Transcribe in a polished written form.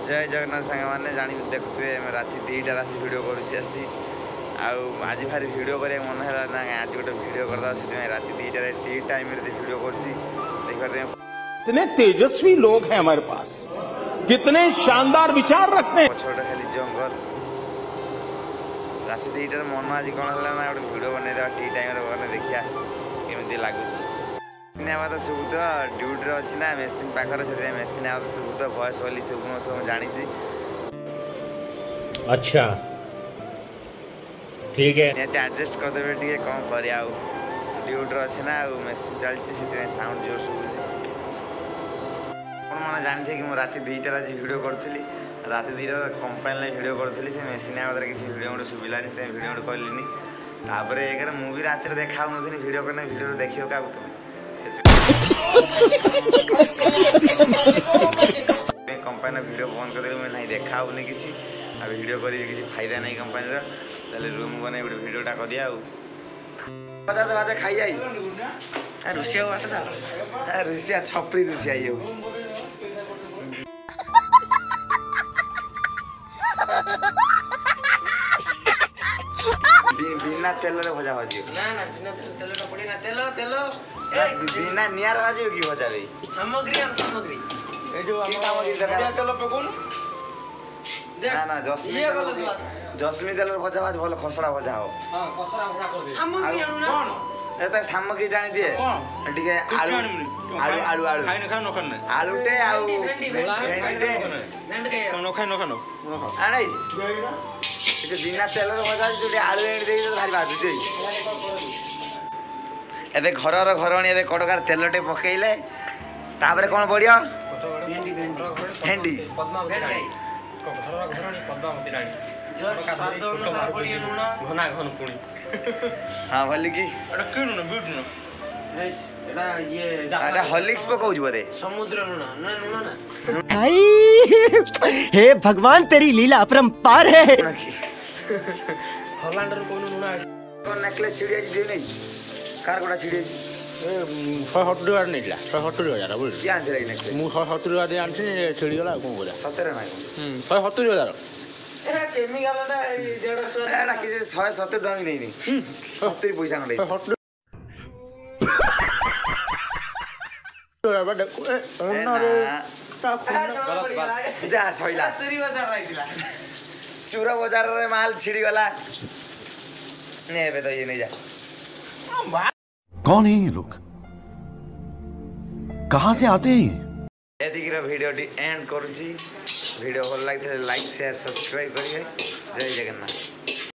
जय जगन्नाथ सांग मैंने जानी देखुए राति 2टा राशि वीडियो करुँची आसी आज भारी वीडियो कर मन है ना आज गोटे वीडियो करदा राति 2टार टी टाइम वीडियो कर कितने तेजस्वी लोग हैं हमारे पास, कितने शानदार विचार रखते हैं। पछोटे खाली जंगल राति 2टार मन आज कौन है ना गोटे वीडियो बनई टी टाइम बने देखिया केमी लगुच तो सुबुत ड्यूटी अच्छी ना मेसीन पाखर से मेसीन आ सुबुत भयस बोली सब जानी। अच्छा ठीक है एडजस्ट करदे टे कौन कर ड्यूटी अच्छे ना मेसीन चलती साउंड जोर शुभुची मैंने जानी कि मुझे राति 2टार आज वीडियो करी राति 2टार कंपानी वीडियो करी से मेसीन आगे किसी वीडियो गोटे शुभिलानी वीडियो गोटे कलिनी तापर एक मुझे राति देखा वीडियो करना वीडियो देखिए क्या तुम कंपानी वीडियो बंद कर मुझे नहीं देखा होनी कि वीडियो कर फायदा नहीं कंपानी रूम बने गोटे वीडियोटा कर खाई जाई रुषिया रुषिया छपरी रुषिया ये बिना तेल भजा भाजी ना ना बिना तेल पड़ी ना तेल तेल बिना नियार भाजी की भजा रे सामग्री सामग्री ए जो की सामग्री दरकार तेल पकोन ना ना जसमी तेल भजा भाज भल खसड़ा भजा हो हां खसड़ा भजा कर दे सामग्री आनु ना कोन ए त सामग्री जानि दिए टिके आलू आलू आलू आलू खाइ न खाइ न खान आलूटे आउ भेंडी भेंडी न खाइ न खान आनै बिना तेल भजा जो आलू एंड दे भारी बाजुचे एबे घरर घरणी एबे कड़कार तेलटे पकेइले तापर कोन पड़ियो भेंडी भेंडी पद्मा भेंडी घरर घरणी पद्मावती रानी जर स्वाद अनुसार पड़ियो नुना घना घन पुणी हां भली की एटा के नुना बीट नुना एटा ये एटा हॉर्लिक्स पकाउछ बदे समुद्र नुना ना नुना ना भाई हे भगवान तेरी लीला अपरंपार है। हॉलैंड रो कोन नुना कोन नेकलेस छिड़ी आज दे नहीं कार कोडा छिड़ी आज 170 नेला 170,000 बोल क्या आंसर है नेकलेस मु 170,000 दे आनछि छिड़ी गला कोन बोला 17 ना 170,000 ए केमिकल ना 150 एटा कि 170 टका नहीं नहीं 70 पैसा खंडे जा सइला चूरी बाजार राइतिला चूरा बाजार रे माल छिड़ी गला ने बे तो ये नहीं जा कौन है ये लोग, कहां से आते हैं? एदिकर वीडियो एंड करुची वीडियो भल लगे लाइक शेयर सब्सक्राइब करिए। जय जगन्नाथ।